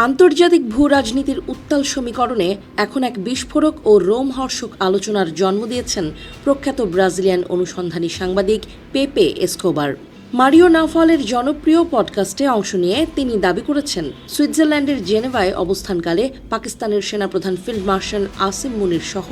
আন্তর্জাতিক ভূ রাজনীতির উত্তাল সমীকরণে এখন এক বিস্ফোরক ও রোমহর্ষক আলোচনার জন্ম দিয়েছেন প্রখ্যাত ব্রাজিলিয়ান অনুসন্ধানী সাংবাদিক পেপে এসকোবার। মারিও নাভালের জনপ্রিয় পডকাস্টে অংশ নিয়ে তিনি দাবি করেছেন, সুইজারল্যান্ডের জেনেভায় অবস্থানকালে পাকিস্তানের সেনাপ্রধান ফিল্ড মার্শাল আসিম মুনির সহ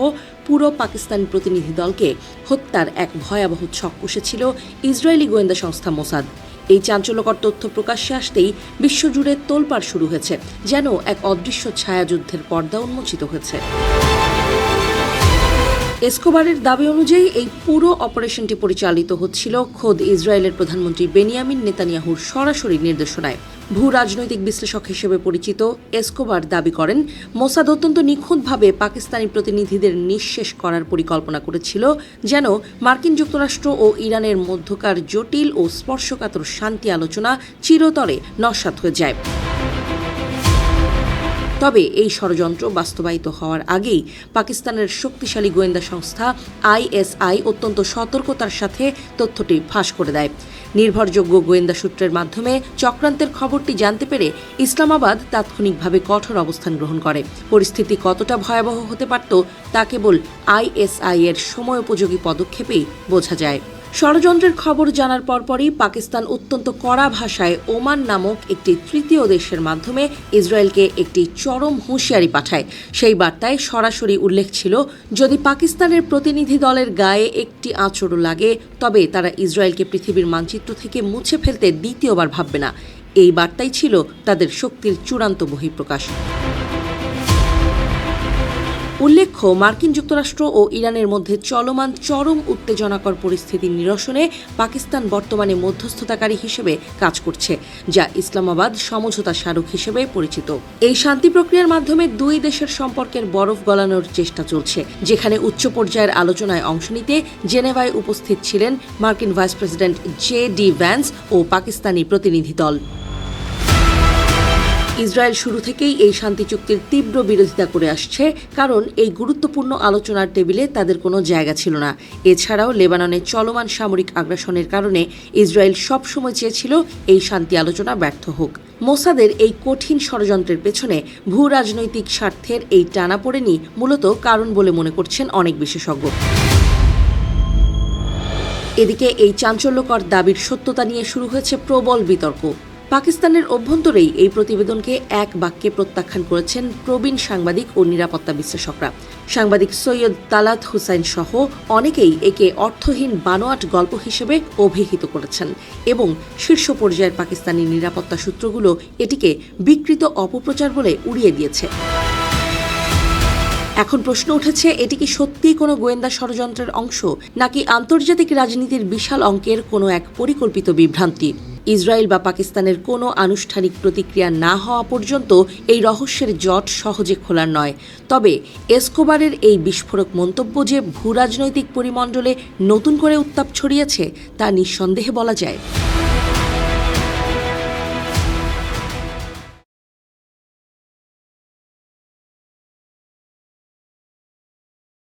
পুরো পাকিস্তানি প্রতিনিধি দলকে হত্যার এক ভয়াবহ ছক কষেছিল ইসরায়েলি গোয়েন্দা সংস্থা মোসাদ। এই চাঞ্চল্যকর তথ্য প্রকাশ্যে আসতেই বিশ্বজুড়ে তোলপাড় শুরু হয়েছে, যেন এক অদৃশ্য ছায়াযুদ্ধের পর্দা উন্মোচিত হয়েছে। এসকোবারের দাবি অনুযায়ী এই পুরো অপারেশনটি পরিচালিত হচ্ছিল খোদ ইসরায়েলের প্রধানমন্ত্রী বেনিয়ামিন নেতানিয়াহুর সরাসরি নির্দেশনায়। ভূ রাজনৈতিক বিশ্লেষক হিসেবে পরিচিত এসকোবার দাবি করেন, মোসাদ অত্যন্ত নিখুঁতভাবে পাকিস্তানি প্রতিনিধিদের নিঃশেষ করার পরিকল্পনা করেছিল, যেন মার্কিন যুক্তরাষ্ট্র ও ইরানের মধ্যকার জটিল ও স্পর্শকাতর শান্তি আলোচনা চিরতরে নস্যাৎ হয়ে যায়। তবে এই ষড়যন্ত্র বাস্তবায়িত হওয়ার আগেই পাকিস্তানের শক্তিশালী গোয়েন্দা সংস্থা আইএসআই অত্যন্ত সতর্কতার সাথে তথ্যটি ফাঁস করে দেয়। নির্ভরযোগ্য গোয়েন্দা সূত্রের মাধ্যমে চক্রান্তের খবরটি জানতে পেরে ইসলামাবাদ তাৎক্ষণিকভাবে কঠোর অবস্থান গ্রহণ করে। পরিস্থিতি কতটা ভয়াবহ হতে পারত তা কেবল আইএসআই এর সময়োপযোগী পদক্ষেপেই বোঝা যায়। ষড়যন্ত্রের খবর জানার পরপরই পাকিস্তান অত্যন্ত কড়া ভাষায় ওমান নামক একটি তৃতীয় দেশের মাধ্যমে ইসরায়েলকে একটি চরম হুঁশিয়ারি পাঠায়। সেই বার্তায় সরাসরি উল্লেখ ছিল, যদি পাকিস্তানের প্রতিনিধি দলের গায়ে একটি আঁচড়ও লাগে, তবে তারা ইসরায়েলকে পৃথিবীর মানচিত্র থেকে মুছে ফেলতে দ্বিতীয়বার ভাববে না। এই বার্তাই ছিল তাদের শক্তির চূড়ান্ত বহিঃপ্রকাশ। উল্লেখ্য, মার্কিন যুক্তরাষ্ট্র ও ইরানের মধ্যে চলমান চরম উত্তেজনাকর পরিস্থিতি নিরসনে পাকিস্তান বর্তমানে মধ্যস্থতাকারী হিসেবে কাজ করছে, যা ইসলামাবাদ সমঝোতা স্মারক হিসেবে পরিচিত। এই শান্তি প্রক্রিয়ার মাধ্যমে দুই দেশের সম্পর্কের বরফ গলানোর চেষ্টা চলছে, যেখানে উচ্চ পর্যায়ের আলোচনায় অংশ নিতে জেনেভায় উপস্থিত ছিলেন মার্কিন ভাইস প্রেসিডেন্ট জে.ডি. ভ্যান্স ও পাকিস্তানি প্রতিনিধি দল। ইসরায়েল শুরু থেকেই এই শান্তি চুক্তির তীব্র বিরোধিতা করে আসছে, কারণ এই গুরুত্বপূর্ণ আলোচনার টেবিলে তাদের কোনো জায়গা ছিল না। এছাড়াও লেবাননে চলমান সামরিক আগ্রাসনের কারণে ইসরায়েল সবসময় চেয়েছিল এই শান্তি আলোচনা ব্যর্থ হোক। মোসাদের এই কঠিন ষড়যন্ত্রের পেছনে ভূ রাজনৈতিক স্বার্থের এই টানাপোড়েনই মূলত কারণ বলে মনে করছেন অনেক বিশেষজ্ঞ। এদিকে এই চাঞ্চল্যকর দাবির সত্যতা নিয়ে শুরু হয়েছে প্রবল বিতর্ক। পাকিস্তানের অভ্যন্তরেই এই প্রতিবেদনকে এক বাক্যে প্রত্যাখ্যান করেছেন প্রবীণ সাংবাদিক ও নিরাপত্তা বিশ্লেষকরা। সাংবাদিক সৈয়দ তালাত হুসাইন সহ অনেকেই একে অর্থহীন বানোয়াট গল্প হিসেবে অভিহিত করেছেন এবং শীর্ষ পর্যায়ের পাকিস্তানি নিরাপত্তা সূত্রগুলো এটিকে বিকৃত অপপ্রচার বলে উড়িয়ে দিয়েছে। এখন প্রশ্ন উঠেছে, এটি কি সত্যিই কোনো গোয়েন্দা ষড়যন্ত্রের অংশ, নাকি আন্তর্জাতিক রাজনীতির বিশাল অঙ্কের কোনো এক পরিকল্পিত বিভ্রান্তি? ইসরায়েল বা পাকিস্তানের কোনো আনুষ্ঠানিক প্রতিক্রিয়া না হওয়া পর্যন্ত এই রহস্যের জট সহজে খোলার নয়। তবে এসকোবারের এই বিস্ফোরক মন্তব্য যে ভূরাজনৈতিক পরিমণ্ডলে নতুন করে উত্তাপ ছড়িয়েছে, তা নিঃসন্দেহে বলা যায়।